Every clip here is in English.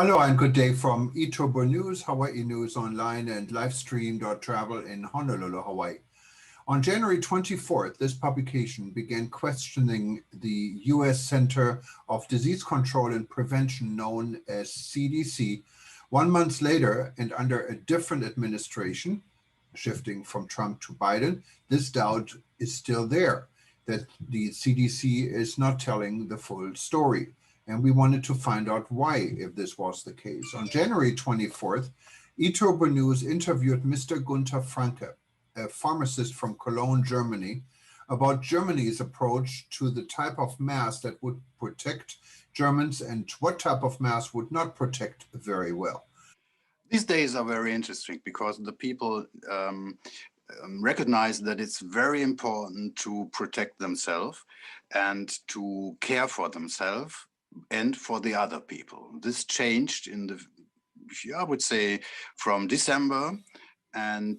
Hello and good day from eTurboNews, Hawaii News Online and Livestream.travel in Honolulu, Hawaii. On January 24th, this publication began questioning the U.S. Center of Disease Control and Prevention, known as CDC. 1 month later, and under a different administration, shifting from Trump to Biden, this doubt is still there, that the CDC is not telling the full story. And we wanted to find out why, if this was the case. On January 24th, eTurboNews interviewed Mr. Gunther Franke, a pharmacist from Cologne, Germany, about Germany's approach to the type of mask that would protect Germans and what type of mask would not protect very well. These days are very interesting because the people recognize that it's very important to protect themselves and to care for themselves and for the other people. This changed I would say, from December, and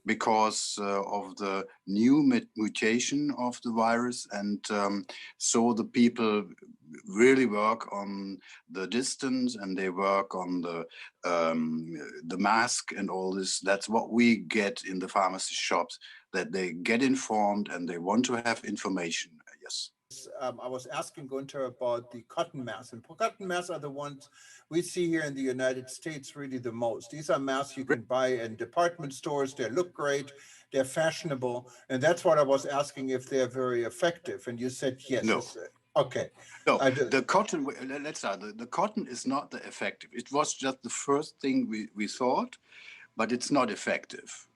because of the new mutation of the virus, and so the people really work on the distance and they work on the mask and all this. That's what we get in the pharmacy shops, that they get informed and they want to have information. Yes. I was asking Gunther about the cotton masks, and cotton masks are the ones we see here in the United States really the most. These are masks you can buy in department stores. They look great, they're fashionable, and that's what I was asking, if they're very effective. And you said yes. No. Okay. No, the cotton, let's start. The cotton is not the effective. It was just the first thing we thought, but it's not effective.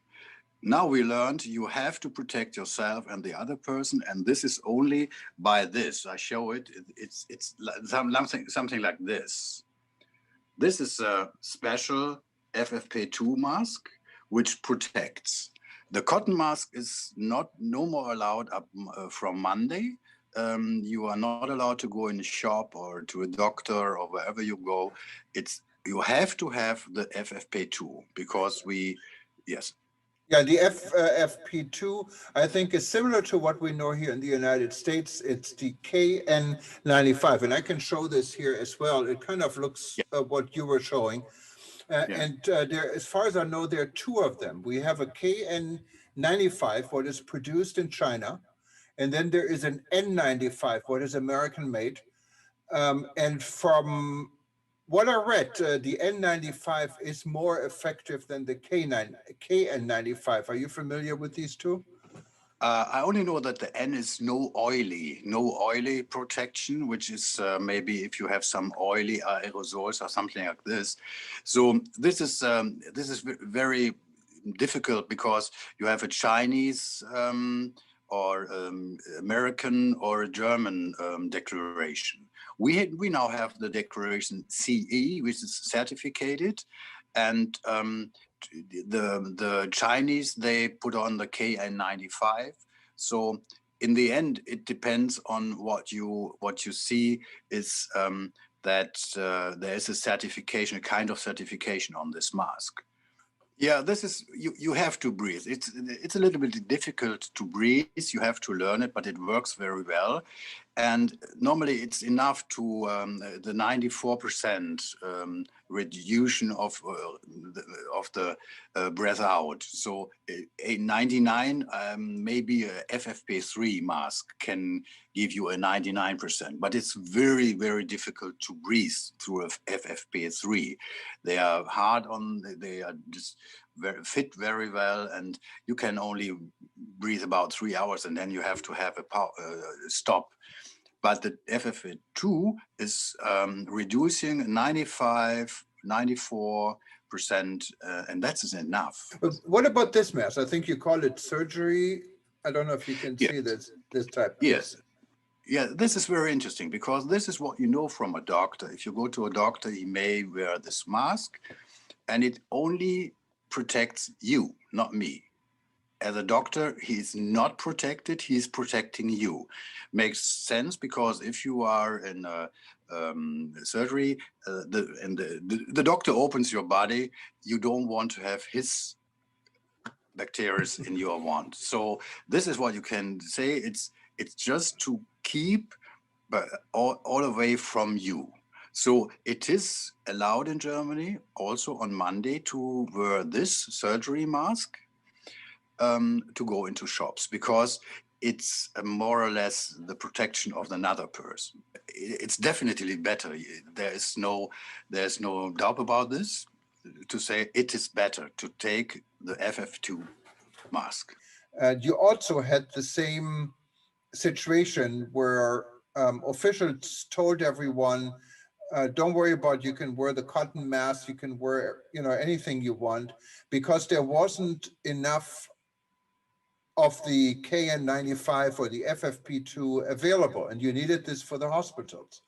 Now we learned you have to protect yourself and the other person, and this is only by this. I show it. It's something like this. This is a special FFP2 mask which protects. The cotton mask is no more allowed from Monday. You are not allowed to go in a shop or to a doctor or wherever you go. You have to have the FFP2 because yes. Yeah, the FFP2, I think, is similar to what we know here in the United States. It's the KN95, and I can show this here as well. It kind of looks what you were showing. And there, as far as I know, there are two of them. We have a KN95, what is produced in China, and then there is an N95, what is American-made. And from what I read, the N95 is more effective than the KN95. Are you familiar with these two? I only know that the N is no oily protection, which is maybe if you have some oily aerosols or something like this. So this is very difficult because you have a Chinese or American or a German declaration. We now have the declaration CE, which is certificated, and the Chinese, they put on the KN95. So in the end, it depends on what you see is that there is a certification, a kind of certification on this mask. Yeah, this is, you have to breathe. It's a little bit difficult to breathe. You have to learn it, but it works very well. And normally it's enough to the 94% reduction of the breath out. So a 99, maybe a FFP3 mask can give you a 99%, but it's very, very difficult to breathe through a FFP3. They are hard on, they are just fit very well, and you can only breathe about 3 hours and then you have to have a stop. But the FFP2 is reducing 95, 94%, and that's enough. But what about this mask? I think you call it surgery. I don't know if you can see this type. Yes. Yeah, this is very interesting because this is what you know from a doctor. If you go to a doctor, he may wear this mask, and it only protects you, not me. As a doctor, he's not protected, he's protecting you. Makes sense because if you are in a surgery, the doctor opens your body, you don't want to have his bacteria in your wand. So this is what you can say. It's just to keep all away from you. So it is allowed in Germany also on Monday to wear this surgery mask to go into shops, because it's more or less the protection of another person. It's definitely better. There's no doubt about this, to say it is better to take the FF2 mask. And you also had the same situation where officials told everyone, don't worry about, you can wear the cotton mask, you can wear, anything you want, because there wasn't enough of the KN95 or the FFP2 available, and you needed this for the hospitals.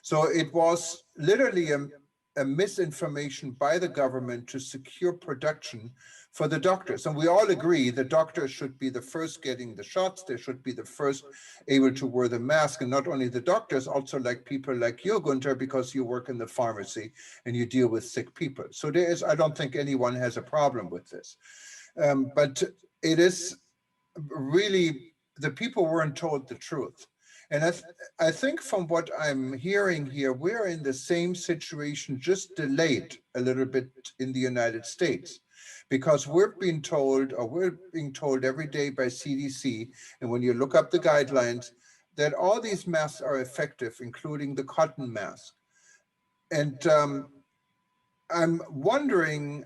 So it was literally a misinformation by the government to secure production for the doctors. And we all agree the doctors should be the first getting the shots. They should be the first able to wear the mask. And not only the doctors, also like people like you, Gunther, because you work in the pharmacy and you deal with sick people. So I don't think anyone has a problem with this. But it is really, the people weren't told the truth. And I think from what I'm hearing here, we're in the same situation, just delayed a little bit in the United States, because we're being told every day by CDC, and when you look up the guidelines, that all these masks are effective, including the cotton mask. And I'm wondering,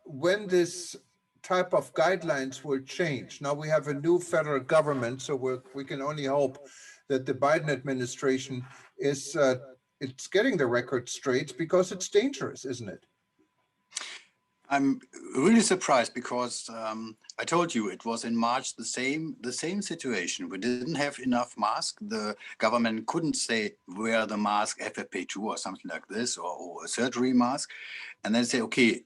when this type of guidelines will change. Now we have a new federal government, so we can only hope that the Biden administration is it's getting the record straight, because it's dangerous, isn't it? I'm really surprised, because I told you it was in March the same situation. We didn't have enough masks. The government couldn't say wear the mask FFP2 or something like this, or a surgery mask, and then say, okay,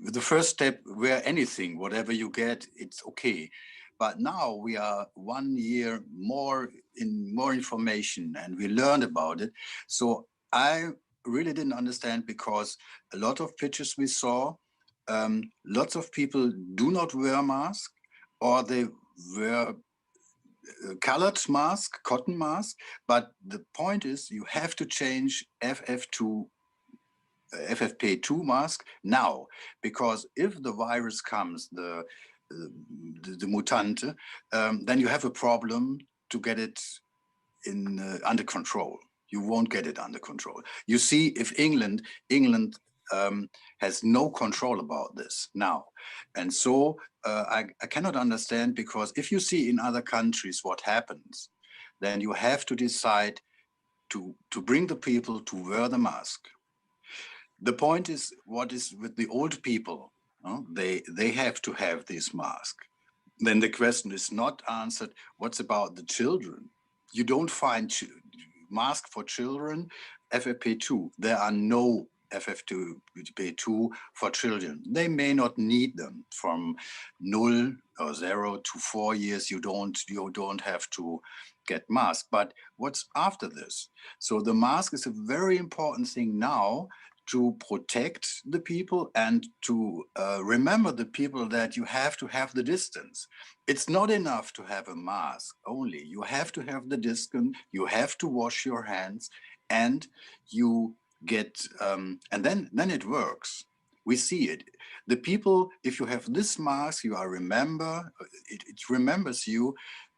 the first step, wear anything, whatever you get, it's okay. But now we are 1 year more information, and we learned about it. So I really didn't understand, because a lot of pictures we saw, lots of people do not wear mask, or they wear colored mask, cotton mask. But the point is, you have to change FFP2 mask now, because if the virus comes, the mutante, then you have a problem to get it under control. You won't get it under control. You see, if England has no control about this now. And so I cannot understand, because if you see in other countries what happens, then you have to decide to bring the people to wear the mask. The point is, what is with the old people? They have to have this mask. Then the question is not answered, what's about the children? You don't find mask for children, FFP2. There are no FFP2 for children. They may not need them. From 0 or 0 to 4 years, you don't have to get mask. But what's after this? So the mask is a very important thing now, to protect the people and to remember the people that you have to have the distance. It's not enough to have a mask only. You have to have the distance, you have to wash your hands, and you get, and then it works. We see it. The people, if you have this mask, it remembers you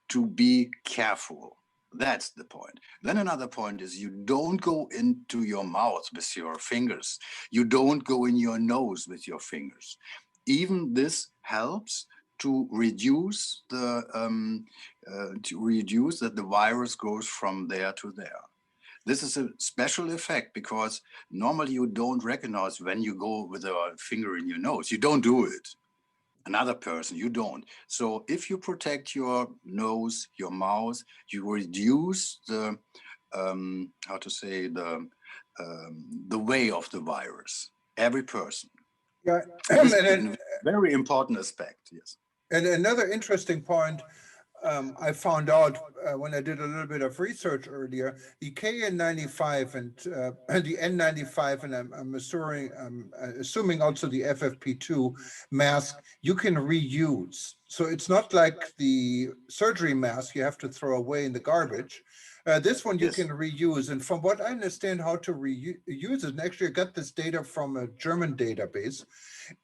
to be careful. That's the point. Then another point is, you don't go into your mouth with your fingers. You don't go in your nose with your fingers. Even this helps to reduce that the virus goes from there to there. This is a special effect, because normally you don't recognize when you go with a finger in your nose. You don't do it. Another person, you don't. So if you protect your nose, your mouth, you reduce the the way of the virus. Every person. Yeah, this is a very important aspect. Yes. And another interesting point, I found out when I did a little bit of research earlier, the KN95 and the N95, and I'm assuming also the FFP2 mask, you can reuse. So it's not like the surgery mask you have to throw away in the garbage. This one you Yes. can reuse. And from what I understand how to reuse it, and actually I got this data from a German database,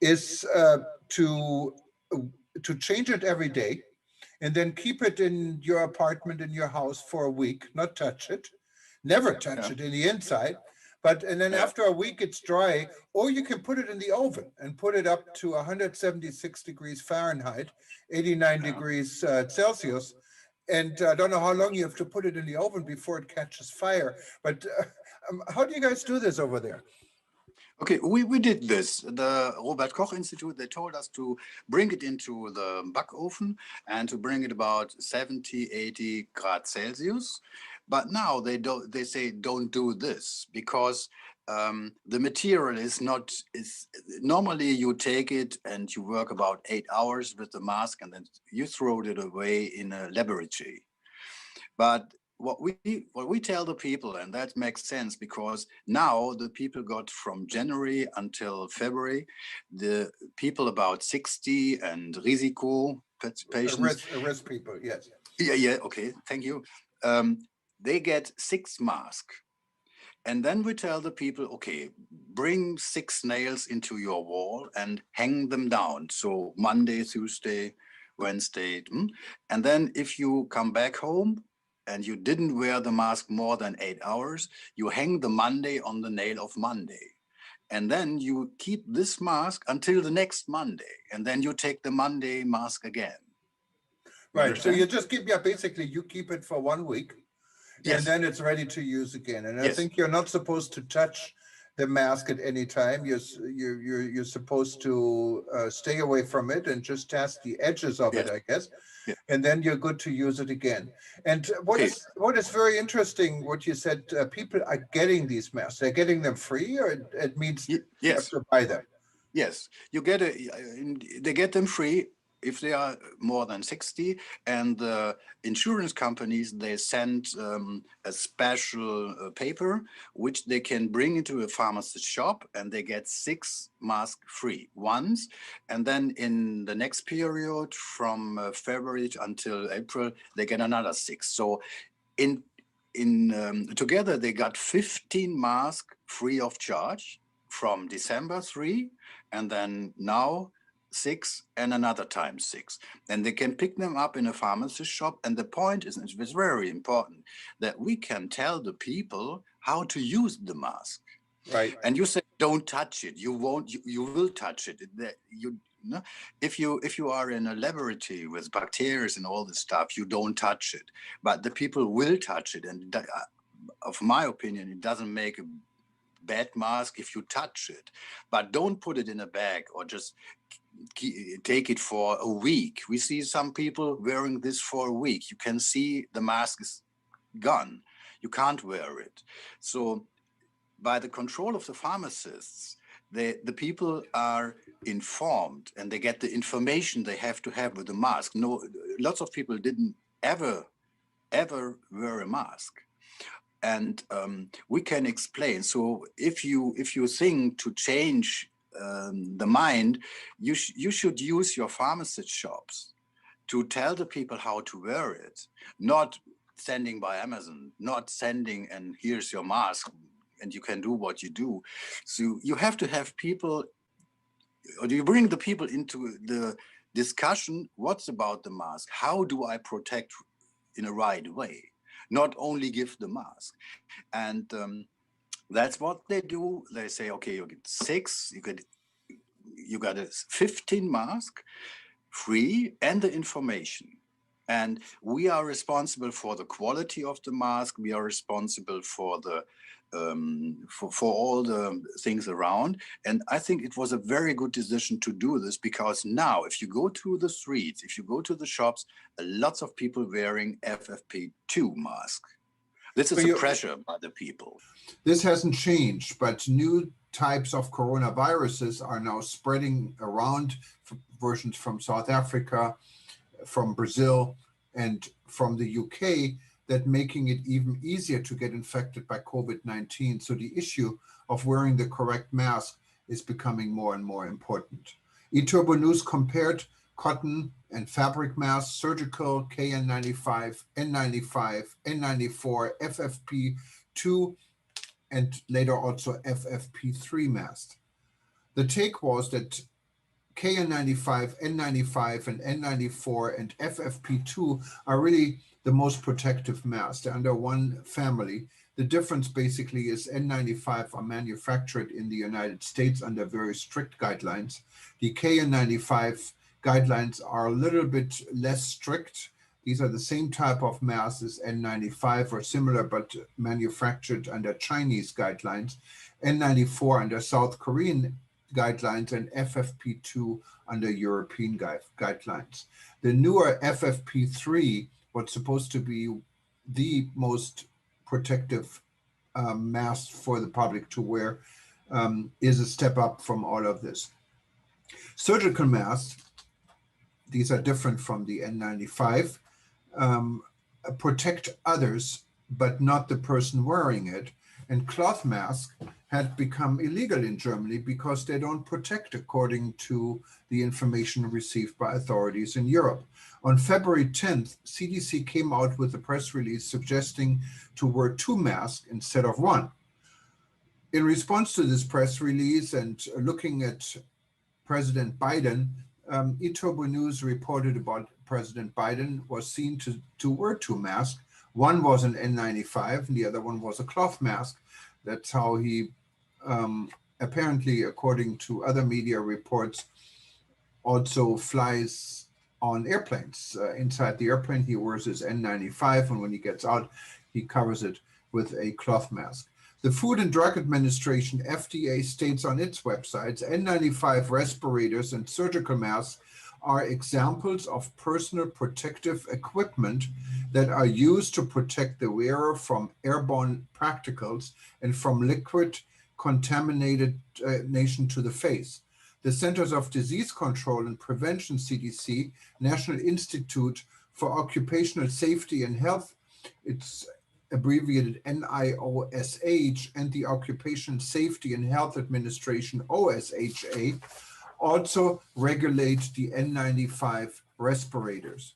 is to change it every day and then keep it in your apartment, in your house for a week, not touch it, never touch Yeah. it in the inside. And then Yeah. after a week, it's dry, or you can put it in the oven and put it up to 176 degrees Fahrenheit, 89 Yeah. degrees Celsius. And I don't know how long you have to put it in the oven before it catches fire. But how do you guys do this over there? Okay, we did this. The Robert Koch Institute, they told us to bring it into the backoven and to bring it about 70, 80 grad Celsius. But now they say don't do this because the material is not, normally you take it and you work about 8 hours with the mask and then you throw it away in a laboratory. But what we tell the people, and that makes sense because now the people got from January until February, the people about 60 and risiko patients. Arrest people, yes. Yeah, okay, thank you. They get 6 masks. And then we tell the people, okay, bring 6 nails into your wall and hang them down. So Monday, Tuesday, Wednesday. And then if you come back home and you didn't wear the mask more than 8 hours, you hang the Monday on the nail of Monday. And then you keep this mask until the next Monday. And then you take the Monday mask again. Right. So you just keep, basically you keep it for 1 week. Yes. And then it's ready to use again. And I Yes. think you're not supposed to touch the mask at any time. You're supposed to stay away from it and just test the edges of it, Yes. I guess. Yeah. And then you're good to use it again. And what is very interesting, what you said, people are getting these masks. They're getting them free, or it means you have to buy them. Yes, you get they get them free if they are more than 60, and the insurance companies, they send a special paper which they can bring into a pharmacy shop, and they get 6 masks free once, and then in the next period from February until April they get another 6. So in together they got 15 masks free of charge from December 3, and then now 6 and another time 6. And they can pick them up in a pharmacy shop. And the point is, it's very important that we can tell the people how to use the mask. Right. And you say, don't touch it. You won't, you will touch it. If you are in a laboratory with bacteria and all this stuff, you don't touch it. But the people will touch it. And of my opinion, it doesn't make a bad mask if you touch it, but don't put it in a bag or just take it for a week. We see some people wearing this for a week. You can see the mask is gone. You can't wear it. So by the control of the pharmacists, the people are informed and they get the information they have to have with the mask. No, lots of people didn't ever wear a mask. And we can explain. So if you think to change the mind, you should use your pharmacist shops to tell the people how to wear it, not sending by Amazon, not sending and here's your mask and you can do what you do. So you have to have people, or do you bring the people into the discussion? What's about the mask? How do I protect in a right way? Not only give the mask. And that's what they do. They say, okay, you get 6, you got a 15 mask free and the information. And we are responsible for the quality of the mask. We are responsible for the for all the things around. And I think it was a very good decision to do this, because now if you go to the streets, if you go to the shops, lots of people wearing FFP2 mask. This is a pressure by the people. This hasn't changed, but new types of coronaviruses are now spreading around, versions from South Africa, from Brazil. and from the UK that making it even easier to get infected by COVID-19. So the issue of wearing the correct mask is becoming more and more important. eTurboNews compared cotton and fabric masks, surgical, KN95, N95, N94, FFP2, and later also FFP3 masks. The take was that KN95, N95, and N94 and FFP2 are really the most protective masks. They're under one family. The difference basically is N95 are manufactured in the United States under very strict guidelines. The KN95 guidelines are a little bit less strict. These are the same type of masks as N95 or similar, but manufactured under Chinese guidelines. N94 under South Korean guidelines, and FFP2 under European guidelines. The newer FFP3, what's supposed to be the most protective mask for the public to wear, is a step up from all of this. Surgical masks, these are different from the N95, protect others, but not the person wearing it. And cloth masks had become illegal in Germany because they don't protect according to the information received by authorities in Europe. On February 10th, CDC came out with a press release suggesting to wear 2 masks instead of 1. In response to this press release and looking at President Biden, eTurboNews reported about President Biden was seen to wear 2 masks. One was an N95 and the other one was a cloth mask. That's how he apparently, according to other media reports, also flies on airplanes. Inside the airplane, he wears his N95, and when he gets out, he covers it with a cloth mask. The Food and Drug Administration, FDA, states on its websites, N95 respirators and surgical masks are examples of personal protective equipment that are used to protect the wearer from airborne particles and from liquid contamination to the face. The Centers of Disease Control and Prevention, CDC, National Institute for Occupational Safety and Health, it's abbreviated NIOSH, and the Occupational Safety and Health Administration, OSHA, also regulate the N95 respirators.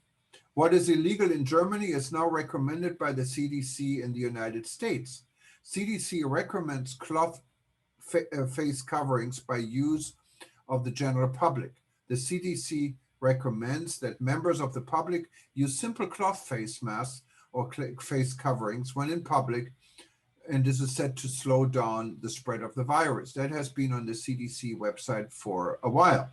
What is illegal in Germany is now recommended by the CDC in the United States. CDC recommends cloth face coverings by use of the general public. The CDC recommends that members of the public use simple cloth face masks or face coverings when in public, and this is said to slow down the spread of the virus. That has been on the CDC website for a while.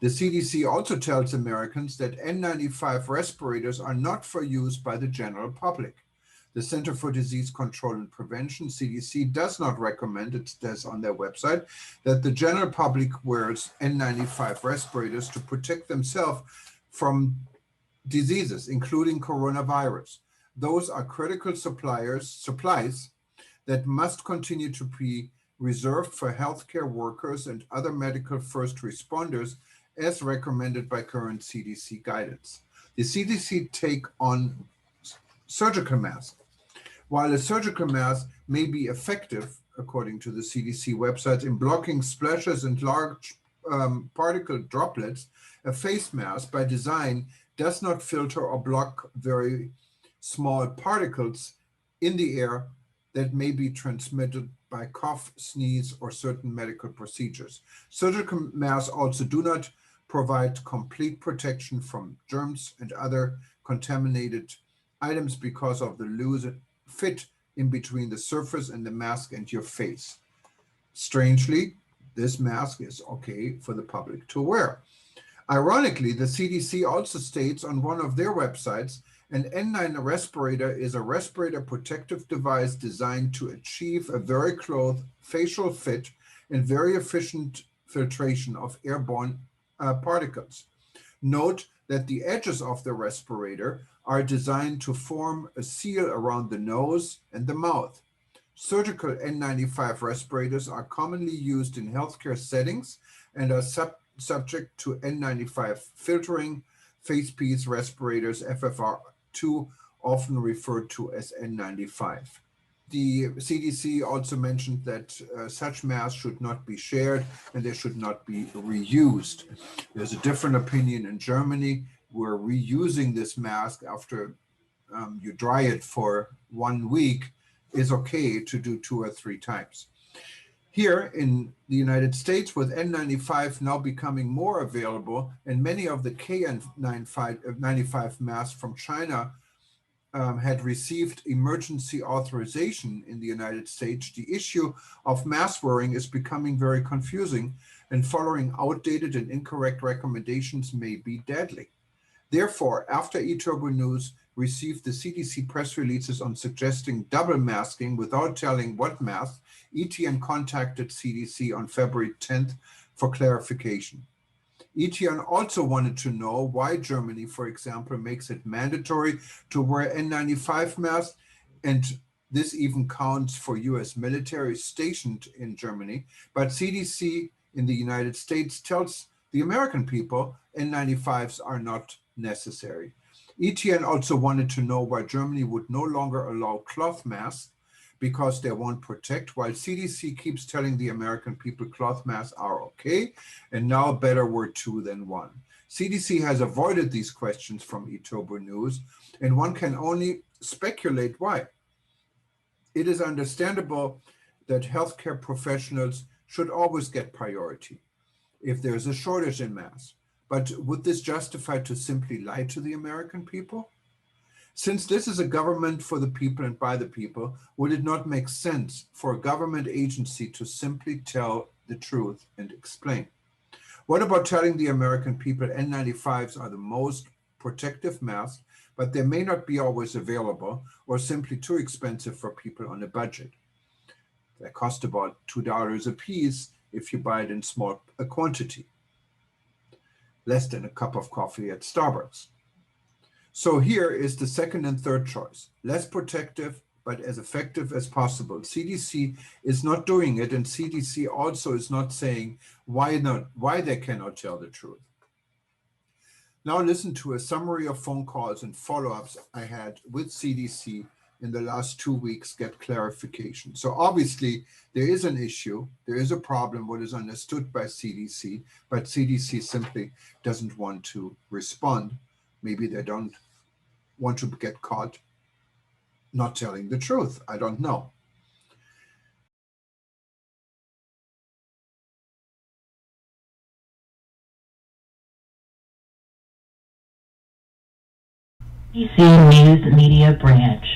The CDC also tells Americans that N95 respirators are not for use by the general public. The Center for Disease Control and Prevention, CDC, does not recommend, it says on their website, that the general public wears N95 respirators to protect themselves from diseases, including coronavirus. Those are critical supplies that must continue to be reserved for healthcare workers and other medical first responders as recommended by current CDC guidance. The CDC take on surgical masks. While a surgical mask may be effective, according to the CDC website, in blocking splashes and large particle droplets, a face mask by design does not filter or block very small particles in the air that may be transmitted by cough, sneeze, or certain medical procedures. Surgical masks also do not provide complete protection from germs and other contaminated items because of the loose fit in between the surface and the mask and your face. Strangely, this mask is okay for the public to wear. Ironically, the CDC also states on one of their websites, an N9 respirator is a respirator protective device designed to achieve a very close facial fit and very efficient filtration of airborne particles. Note that the edges of the respirator are designed to form a seal around the nose and the mouth. Surgical N95 respirators are commonly used in healthcare settings and are subject to N95 filtering, face piece, respirators, FFR2, often referred to as N95. The CDC also mentioned that such masks should not be shared and they should not be reused. There's a different opinion in Germany where reusing this mask after you dry it for 1 week is okay to do 2 or 3 times. Here in the United States, with N95 now becoming more available and many of the KN95 masks from China had received emergency authorization in the United States, the issue of mask wearing is becoming very confusing, and following outdated and incorrect recommendations may be deadly. Therefore, after eTurboNews received the CDC press releases on suggesting double masking without telling what mask, ETN contacted CDC on February 10th for clarification. ETN also wanted to know why Germany, for example, makes it mandatory to wear N95 masks, and this even counts for US military stationed in Germany, but CDC in the United States tells the American people N95s are not necessary. ETN also wanted to know why Germany would no longer allow cloth masks because they won't protect, while CDC keeps telling the American people cloth masks are okay, and now better were 2 than 1. CDC has avoided these questions from eTurboNews, and one can only speculate why. It is understandable that healthcare professionals should always get priority if there's a shortage in masks, but would this justify to simply lie to the American people? Since this is a government for the people and by the people, would it not make sense for a government agency to simply tell the truth and explain? What about telling the American people N95s are the most protective mask, but they may not be always available or simply too expensive for people on a budget? They cost about $2 a piece if you buy it in small quantity, less than a cup of coffee at Starbucks. So here is the second and third choice: less protective, but as effective as possible. CDC is not doing it, and CDC also is not saying why they cannot tell the truth. Now listen to a summary of phone calls and follow-ups I had with CDC in the last 2 weeks, get clarification. So obviously there is an issue, there is a problem, what is understood by CDC, but CDC simply doesn't want to respond. Maybe they don't want to get caught not telling the truth. I don't know. CDC News Media Branch.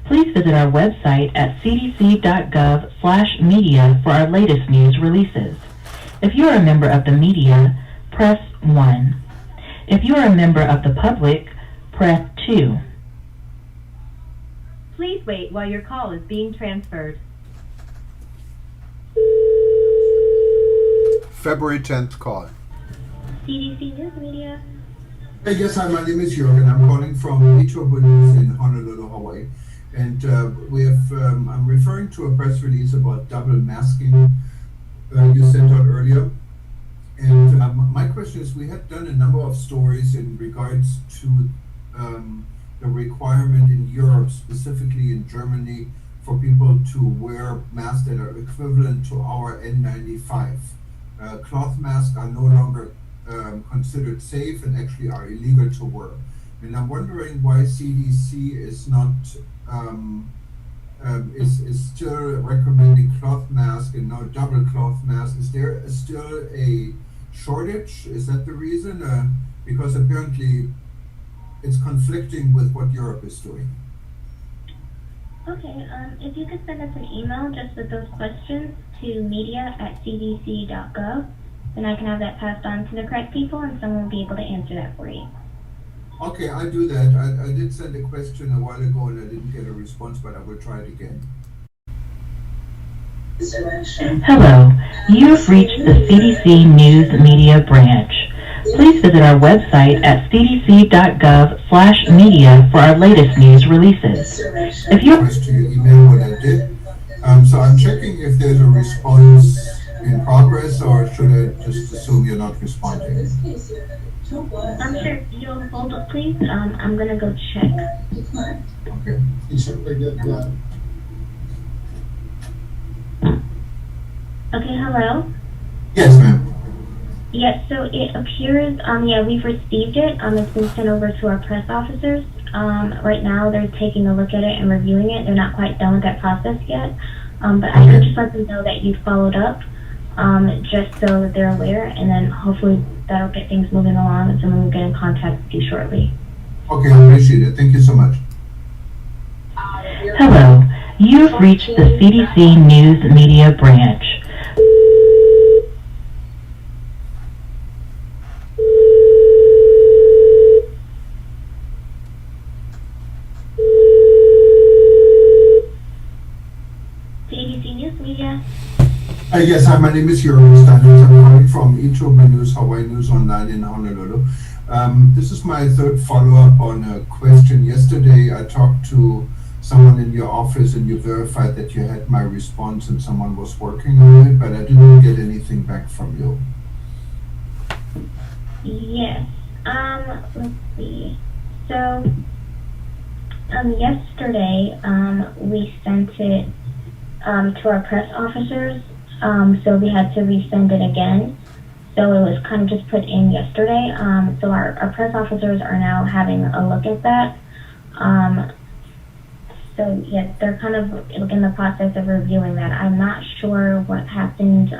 Please visit our website at cdc.gov/media for our latest news releases. If you are a member of the media, press 1. If you are a member of the public, press 2. Please wait while your call is being transferred. February 10th call. CDC News Media. Hey, yes, hi, my name is Jürgen. I'm calling from eTurboNews in Honolulu, Hawaii. And I'm referring to a press release about double masking you sent out earlier. And my question is, we had done a number of stories in regards to the requirement in Europe, specifically in Germany, for people to wear masks that are equivalent to our N95. Cloth masks are no longer considered safe and actually are illegal to wear. And I'm wondering why CDC is not is still recommending cloth mask and not double cloth mask. Is there still a shortage? Is that the reason? Because apparently it's conflicting with what Europe is doing. Okay, if you could send us an email just with those questions to media@cdc.gov, then I can have that passed on to the correct people and someone will be able to answer that for you. Okay, I'll do that. I did send a question a while ago and I didn't get a response, but I will try it again. Hello, you have reached the CDC News Media Branch. Please visit our website at cdc.gov/media for our latest news releases. If you to your email what I did. So I'm checking if there's a response in progress, or should I just assume you're not responding? I'm sure if you'll hold it, please. I'm gonna go check. Okay. Okay, hello? Yes, ma'am. Yes, so it appears, yeah, we've received it. It's been sent over to our press officers. Right now they're taking a look at it and reviewing it. They're not quite done with that process yet. But I can just let them know that you followed up, just so that they're aware, and then hopefully that'll get things moving along, and someone will get in contact with you shortly. Okay, I appreciate it. Thank you so much. Hello, you've reached the CDC News Media Branch. CDC News Media. Yes, hi, my name is Jürgen Steinitz. I'm calling from eTurboNews, Hawaii News Online in Honolulu. This is my third follow-up on a question. Yesterday, I talked to someone in your office and you verified that you had my response and someone was working on it, but I didn't get anything back from you. Yes. Let's see. So, yesterday, we sent it to our press officers, so we had to resend it again. So it was kind of just put in yesterday. So our press officers are now having a look at that. So yes, they're kind of in the process of reviewing that. I'm not sure what happened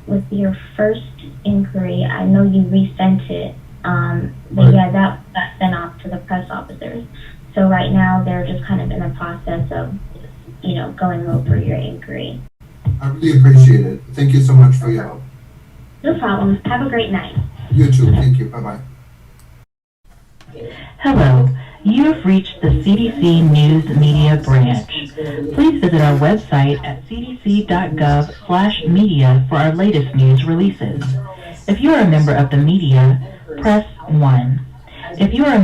with your first inquiry. I know you resent it, but yeah, that got sent off to the press officers. So right now they're just kind of in the process of, going over your inquiry. I really appreciate it. Thank you so much for your help. No problem. Have a great night. You too. Thank you. Bye-bye. Hello, you've reached the CDC News Media Branch. Please visit our website at cdc.gov/media for our latest news releases. If you are a member of the media, press 1. If you are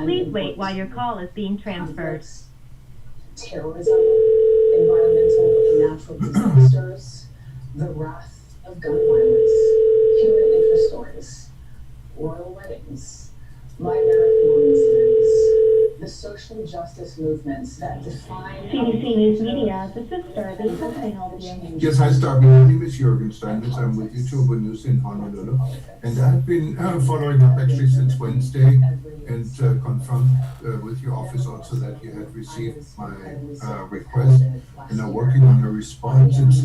Please wait while your call is being transferred. Terrorism, environmental and natural disasters, the wrath of gun violence, human interest stories, royal weddings, My American Woman series, the social justice movements that define CDC News Media, this is Darby. How can I help you? Yes, hi, Starby. My name is Jürgen Steinitz. I'm with eTurboNews in Honolulu. And I've been following up actually since Wednesday and confirmed with your office also that you had received my request and are working on a response. It's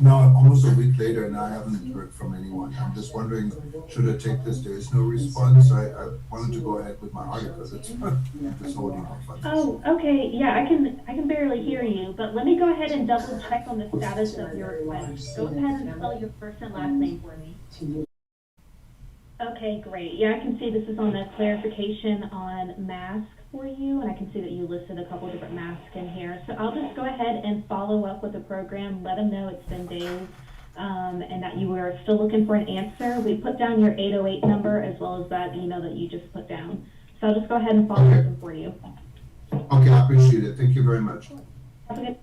now almost a week later and I haven't heard from anyone. I'm just wondering, should I take this? There is no response. I wanted to go ahead with my article. It's just holding off on this. Oh, okay. Yeah, I can barely hear you, but let me go ahead and double check on the status of your request. Go ahead and spell your first and last name for me. Okay, great. Yeah, I can see this is on the clarification on mask for you, and I can see that you listed a couple different masks in here. So I'll just go ahead and follow up with the program, let them know it's been days, and that you were still looking for an answer. We put down your 808 number as well as that email that you just put down. So I'll just go ahead and follow up them for you. Okay, I appreciate it. Thank you very much. Have a good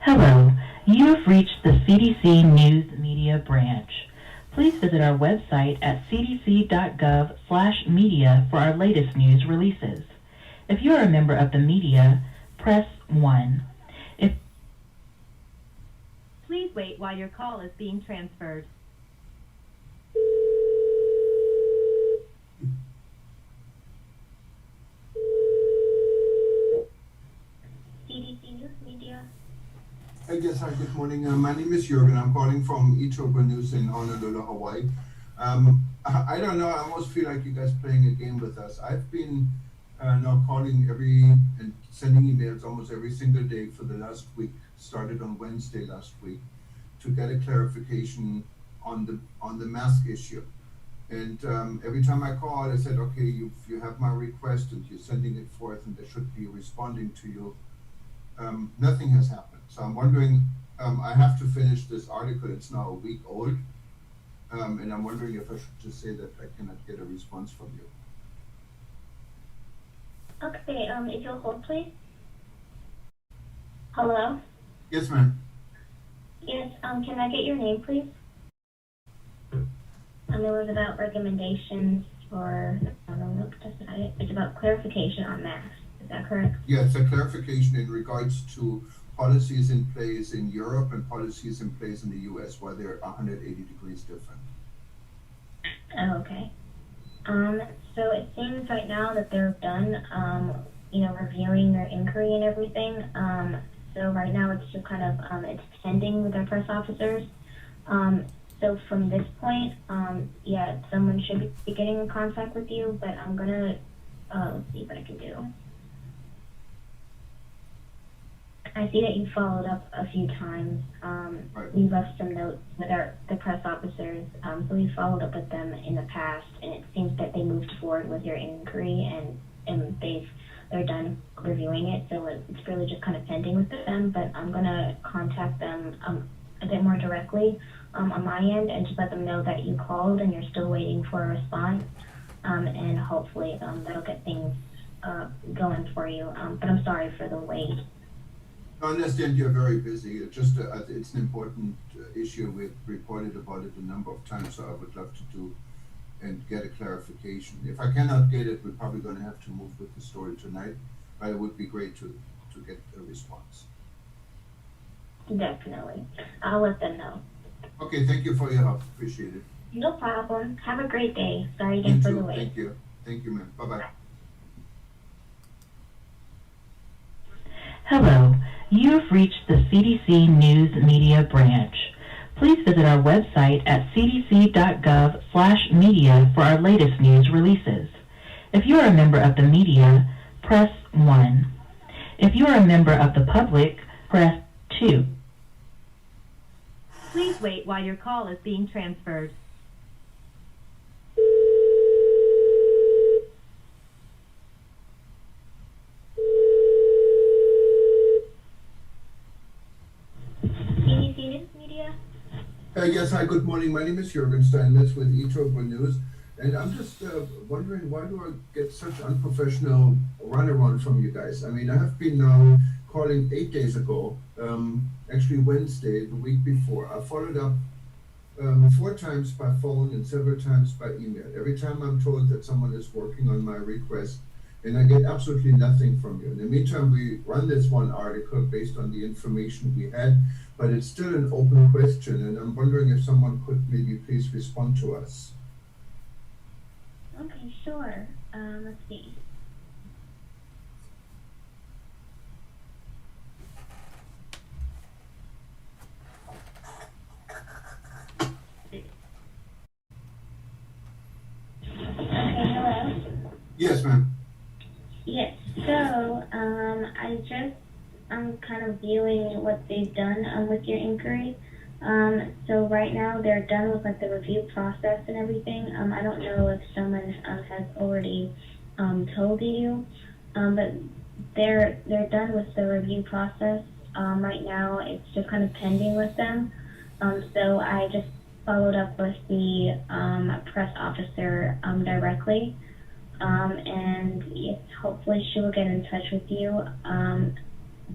Hello, you've reached the CDC News Media Branch. Please visit our website at cdc.gov/media for our latest news releases. If you are a member of the media, press 1. Please wait while your call is being transferred. CDC News Media. Yes, hi, good morning. My name is Jürgen. I'm calling from eTurboNews in Honolulu, Hawaii. I don't know, I almost feel like you guys playing a game with us. I've been now calling and sending emails almost every single day for the last week, started on Wednesday last week, to get a clarification on the mask issue. And every time I call, I said, okay, you have my request and you're sending it forth and they should be responding to you. Nothing has happened. So I'm wondering, I have to finish this article. It's now a week old. And I'm wondering if I should just say that I cannot get a response from you. Okay, if you'll hold, please. Hello? Yes, ma'am. Yes, can I get your name, please? It was about recommendations for, no, that's not it. It's about clarification on masks. Is that correct? Yes, a clarification in regards to policies in place in Europe and policies in place in the US, why they're 180 degrees different. Oh, okay. So it seems right now that they're done, reviewing their inquiry and everything. So right now it's just kind of, it's pending with our press officers. So from this point, someone should be getting in contact with you, but I'm gonna, let's see what I can do. I see that you followed up a few times. Right. We left some notes with the press officers, so we followed up with them in the past, and it seems that they moved forward with your inquiry, and they're done reviewing it, so it's really just kind of pending with them. But I'm gonna contact them a bit more directly on my end, and just let them know that you called and you're still waiting for a response, and hopefully that'll get things going for you. But I'm sorry for the wait. I understand you're very busy. It's just it's an important issue. We've reported about it a number of times, so I would love to do and get a clarification. If I cannot get it, we're probably going to have to move with the story tonight, but it would be great to get a response. Definitely. I'll let them know. Okay, thank you for your help. Appreciate it. No problem. Have a great day. Sorry You again for too. the wait. Thank you. Thank you, ma'am. Bye-bye. Hello, you've reached the CDC News Media Branch. Please visit our website at cdc.gov/media for our latest news releases. If you are a member of the media, press 1. If you are a member of the public, press 2. Please wait while your call is being transferred. CDC News Media? Yes, hi, good morning. My name is Jürgen Steinmetz with eTurboNews, and I'm just wondering, why do I get such unprofessional runaround from you guys? I mean, I have been now calling 8 days ago, actually Wednesday, the week before. I followed up 4 times by phone and several times by email. Every time I'm told that someone is working on my request, and I get absolutely nothing from you. In the meantime, we run this one article based on the information we had, but it's still an open question, and I'm wondering if someone could maybe please respond to us. Okay, sure. Let's see. Okay, hello. Yes, ma'am. Yes, so I'm kind of viewing what they've done with your inquiry. So right now they're done with like the review process and everything. I don't know if someone has already told you, but they're done with the review process. Right now it's just kind of pending with them. So I just followed up with the press officer directly. And yes, hopefully she will get in touch with you.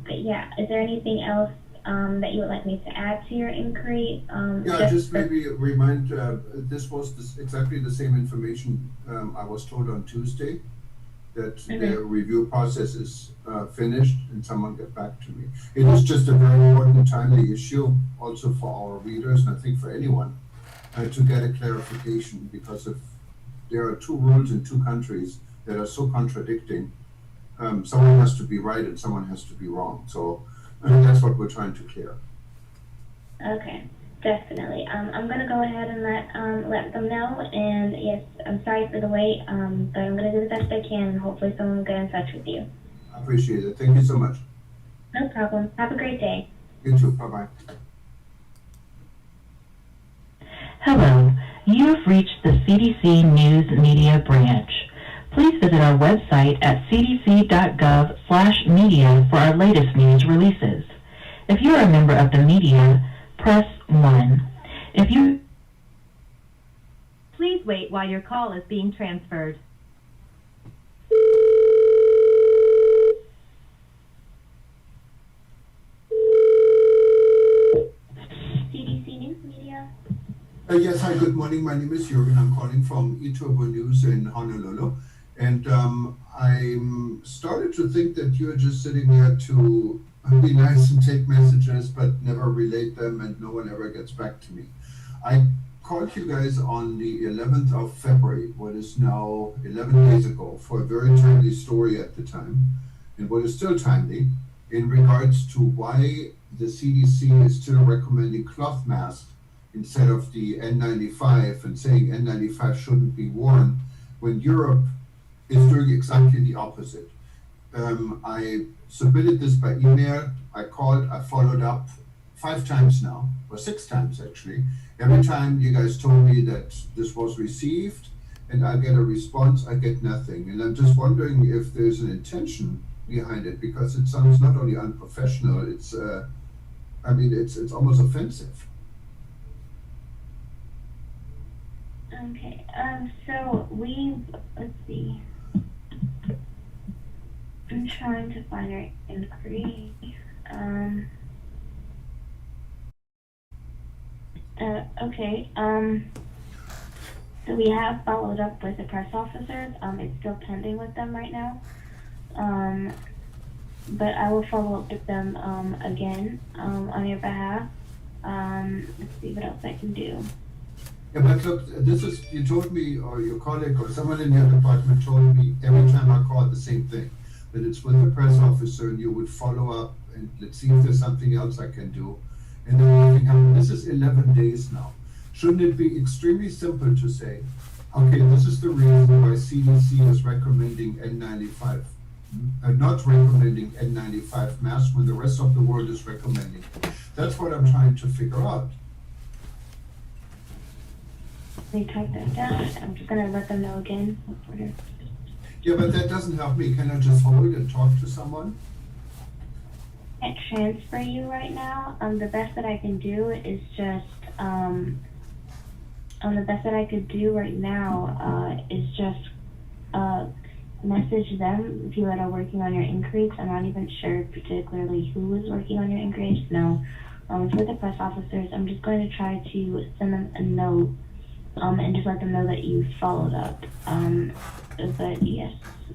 But yeah, is there anything else that you would like me to add to your inquiry? Yeah, just maybe remind, this was exactly the same information I was told on Tuesday, that the review process is finished and someone get back to me. It is just a very important timely issue also for our readers, and I think for anyone, to get a clarification, because if there are 2 rules in 2 countries that are so contradicting, someone has to be right and someone has to be wrong. So that's what we're trying to clear. Okay, definitely. I'm gonna go ahead and let them know. And yes, I'm sorry for the wait, but I'm gonna do the best I can, and hopefully someone will get in touch with you. I appreciate it. Thank you so much. No problem. Have a great day. You too. Bye-bye. Hello, you've reached the CDC News Media Branch. Please visit our website at cdc.gov/media for our latest news releases. If you are a member of the media, press 1. If you... Please wait while your call is being transferred. Yes, hi, good morning. My name is Jürgen. I'm calling from eTurboNews in Honolulu. And I'm started to think that you're just sitting here to be nice and take messages, but never relate them, and no one ever gets back to me. I called you guys on the 11th of February, what is now 11 days ago, for a very timely story at the time, and what is still timely, in regards to why the CDC is still recommending cloth masks instead of the N95 and saying N95 shouldn't be worn, when Europe is doing exactly the opposite. I submitted this by email, I called, I followed up 5 times now, or 6 times actually. Every time you guys told me that this was received and I get a response, I get nothing. And I'm just wondering if there's an intention behind it, because it sounds not only unprofessional, it's almost offensive. Okay, so let's see. I'm trying to find our inquiry. Okay, so we have followed up with the press officers. It's still pending with them right now. But I will follow up with them again on your behalf. Let's see what else I can do. Yeah, but look, you told me, or your colleague or someone in your department told me every time I called the same thing, that it's with the press officer and you would follow up and let's see if there's something else I can do. And then nothing happened. This is 11 days now. Shouldn't it be extremely simple to say, okay, this is the reason why CDC is recommending N95, not recommending N95 masks when the rest of the world is recommending. That's what I'm trying to figure out. Let me type that down. I'm just gonna let them know again. Yeah, but that doesn't help me. Can I just hold and talk to someone? I can't transfer you right now. The best that I can do is just the best that I could do right now is just message them, people that are working on your inquiries. I'm not even sure particularly who is working on your inquiries. No, for the press officers, I'm just going to try to send them a note and just let them know that you followed up. But yes,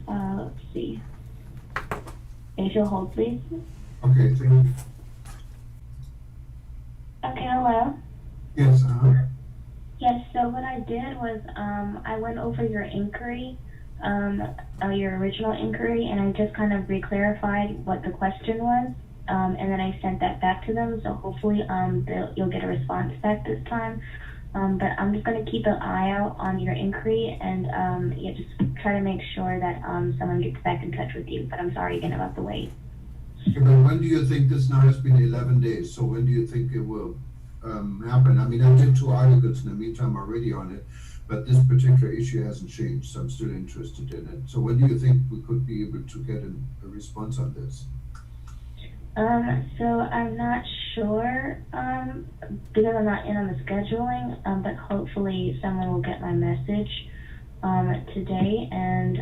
let's see. If you'll hold, please. Okay, thank you. Okay, hello. Yes, Yes, so what I did was I went over your inquiry, your original inquiry, and I just kind of re-clarified what the question was, and then I sent that back to them, so hopefully you'll get a response back this time. But I'm just going to keep an eye out on your inquiry and just try to make sure that someone gets back in touch with you, but I'm sorry again about the wait. Okay, but when do you think this now has been 11 days, so when do you think it will happen? I mean, I did 2 articles in the meantime already on it, but this particular issue hasn't changed, so I'm still interested in it. So when do you think we could be able to get a response on this? So I'm not sure because I'm not in on the scheduling, but hopefully someone will get my message today and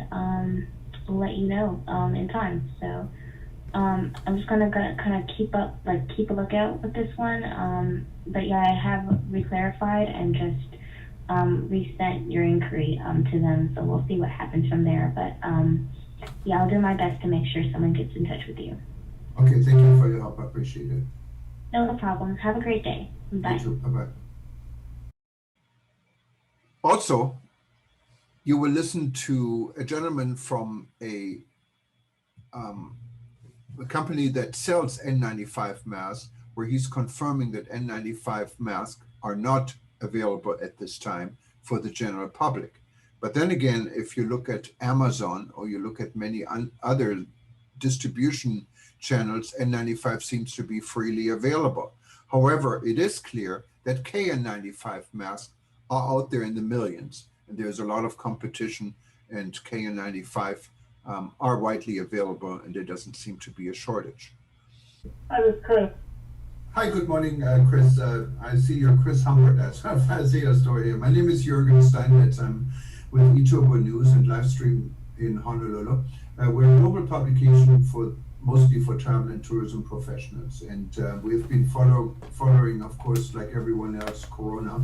let you know in time. So I'm just gonna kind of keep a lookout with this one. But yeah, I have re-clarified and just resent your inquiry to them, so we'll see what happens from there. But yeah, I'll do my best to make sure someone gets in touch with you. Okay, thank you for your help. I appreciate it. No problem. Have a great day. Bye. You too. Bye-bye. Also, you will listen to a gentleman from a company that sells N95 masks, where he's confirming that N95 masks are not available at this time for the general public. But then again, if you look at Amazon or you look at many other distribution channels, N95 seems to be freely available. However, it is clear that KN95 masks are out there in the millions, and there's a lot of competition, and KN95 are widely available, and there doesn't seem to be a shortage. Hi, this is Chris. Hi, good morning, Chris. I see you're Chris Humbert. I see your story here. My name is Jürgen Steinmetz. I'm with eTurboNews and Livestream in Honolulu. We're a global publication mostly for travel and tourism professionals, and we've been following, of course, like everyone else, Corona.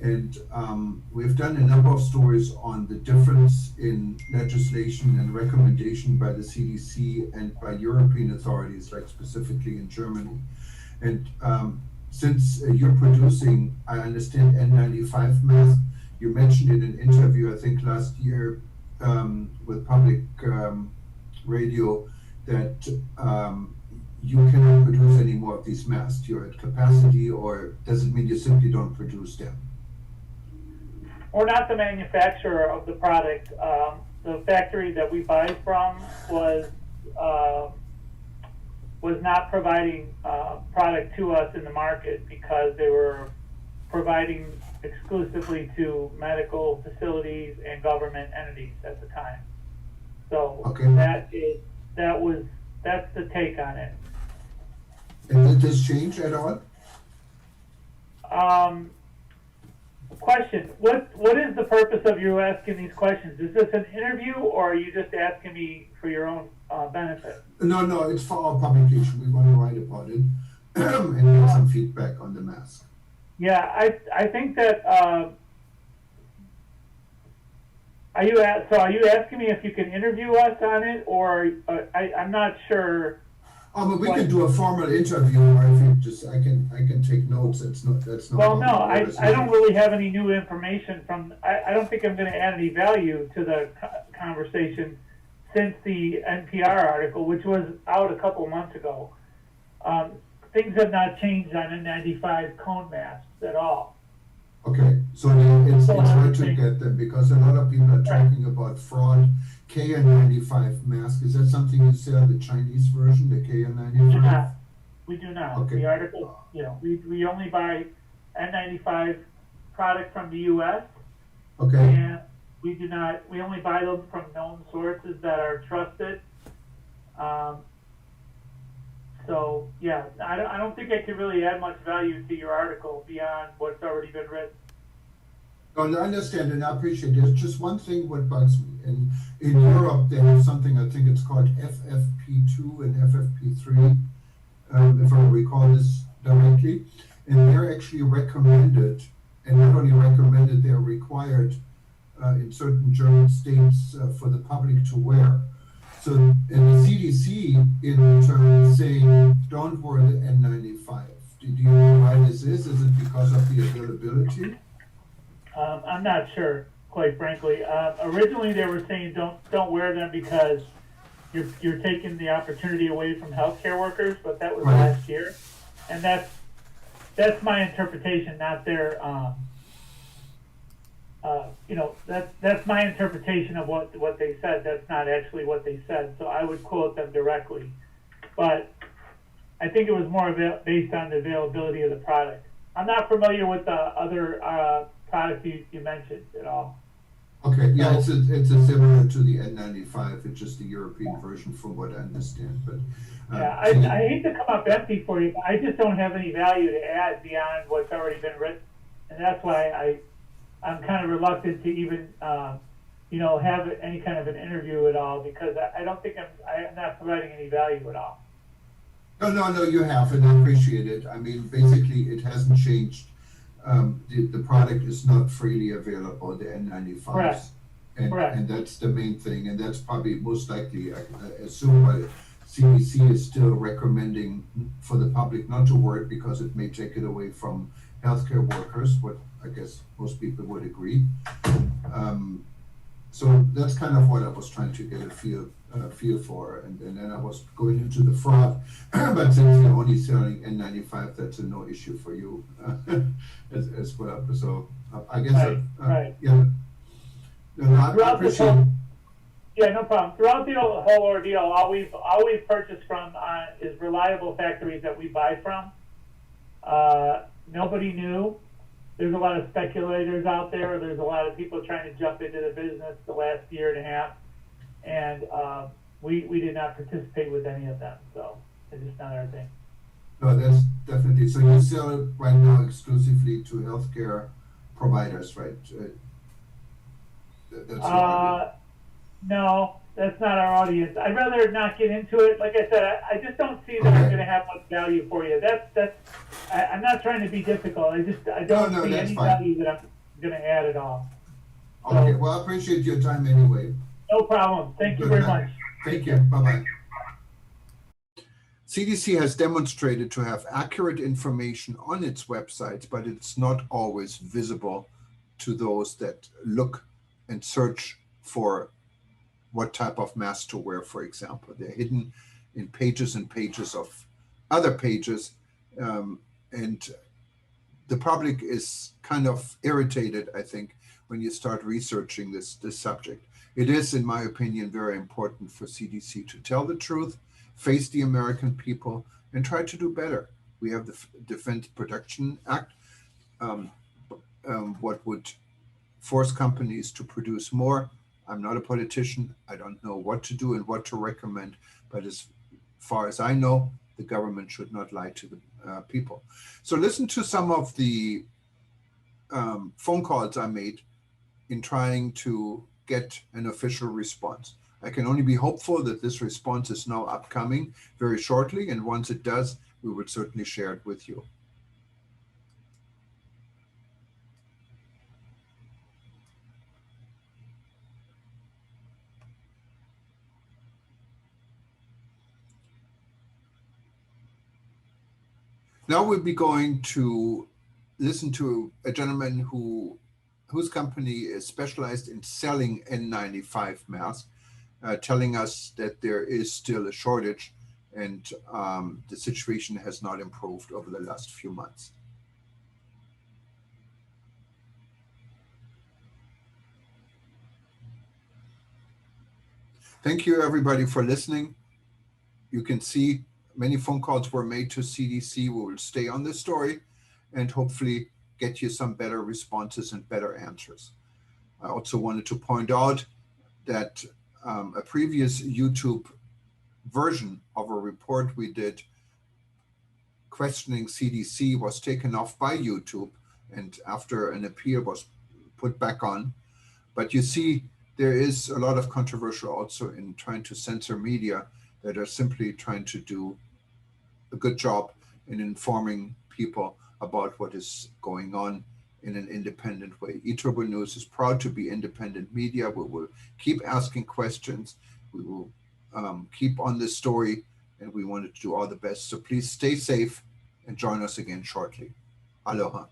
And we've done a number of stories on the difference in legislation and recommendation by the CDC and by European authorities, like specifically in Germany. And since you're producing, I understand, N95 masks, you mentioned in an interview, I think last year, with public radio, that you cannot produce any more of these masks. You're at capacity, or does it mean you simply don't produce them? We're not the manufacturer of the product. The factory that we buy from was not providing product to us in the market because they were providing exclusively to medical facilities and government entities at the time. So Okay. that's the take on it. And did this change at all? Question: What is the purpose of you asking these questions? Is this an interview, or are you just asking me for your own benefit? No, it's for our publication. We want to write about it and get some feedback on the mask. Yeah, I think that. Are you asking me if you can interview us on it, or I'm not sure. But we can do a formal interview, or if you just, I can take notes. That's not. Well, no, I don't really have any new information from. I don't think I'm going to add any value to the conversation since the NPR article, which was out a couple of months ago. Things have not changed on N95 cone masks at all. Okay, so it's hard to get them because a lot of people are talking about fraud. KN95 mask, is that something you sell, the Chinese version, the KN95? We do not. Okay. The article, we only buy N95 product from the U.S. Okay. And we do not. We only buy them from known sources that are trusted. So yeah, I don't think I can really add much value to your article beyond what's already been written. No, I understand and I appreciate it. There's just one thing what bugs me. In Europe, they have something, I think it's called FFP2 and FFP3, if I recall this directly. And they're actually recommended, and not only recommended, they're required in certain German states for the public to wear. So, and the CDC in turn saying, don't wear the N95. Do you know why this is? Is it because of the availability? I'm not sure, quite frankly. Originally, they were saying don't wear them because you're taking the opportunity away from healthcare workers, but that was last year, and that's my interpretation, not their. That's my interpretation of what they said. That's not actually what they said, so I would quote them directly. But I think it was more based on the availability of the product. I'm not familiar with the other product you mentioned at all. Okay, yeah, it's a similar to the N95. It's just the European version, from what I understand. But yeah, I hate to come up empty for you, but I just don't have any value to add beyond what's already been written, and that's why I'm kind of reluctant to even have any kind of an interview at all, because I don't think I'm not providing any value at all. No, you have, and I appreciate it. I mean, basically, it hasn't changed. The product is not freely available, the N95s. Correct. And that's the main thing, and that's probably most likely, I assume, why CDC is still recommending for the public not to wear it because it may take it away from healthcare workers, what I guess most people would agree. So that's kind of what I was trying to get a feel for, and then I was going into the fraud. But since you're only selling N95, that's a no issue for you as well. So I guess right. Yeah. No, I appreciate. Yeah, no problem. Throughout the whole ordeal, all we've purchased from is reliable factories that we buy from. Nobody knew. There's a lot of speculators out there. There's a lot of people trying to jump into the business the last year and a half, and we did not participate with any of them. So it's just not our thing. No, that's definitely. So you sell it right now exclusively to healthcare providers, right? No, that's not our audience. I'd rather not get into it. Like I said, I just don't see that I'm going to have much value for you. I'm not trying to be difficult. I don't see any value that going to add it all. Okay, well, I appreciate your time anyway. No problem. Thank you Good very night. much. Thank you. Bye-bye. CDC has demonstrated to have accurate information on its website, but it's not always visible to those that look and search for what type of mask to wear, for example. They're hidden in pages and pages of other pages, and the public is kind of irritated, I think, when you start researching this subject. It is, in my opinion, very important for CDC to tell the truth, face the American people, and try to do better. We have the Defense Production Act, what would force companies to produce more. I'm not a politician. I don't know what to do and what to recommend, but as far as I know, the government should not lie to the people. So listen to some of the phone calls I made in trying to get an official response. I can only be hopeful that this response is now upcoming very shortly, and once it does, we will certainly share it with you. Now we'll be going to listen to a gentleman whose company is specialized in selling N95 masks, telling us that there is still a shortage and the situation has not improved over the last few months. Thank you, everybody, for listening. You can see many phone calls were made to CDC. We will stay on this story and hopefully get you some better responses and better answers. I also wanted to point out that a previous YouTube version of a report we did questioning CDC was taken off by YouTube, and after an appeal was put back on. But you see, there is a lot of controversial also in trying to censor media that are simply trying to do a good job in informing people about what is going on in an independent way. eTurboNews is proud to be independent media. We will keep asking questions. We will keep on this story, and we wanted to do all the best. So please stay safe and join us again shortly. Aloha.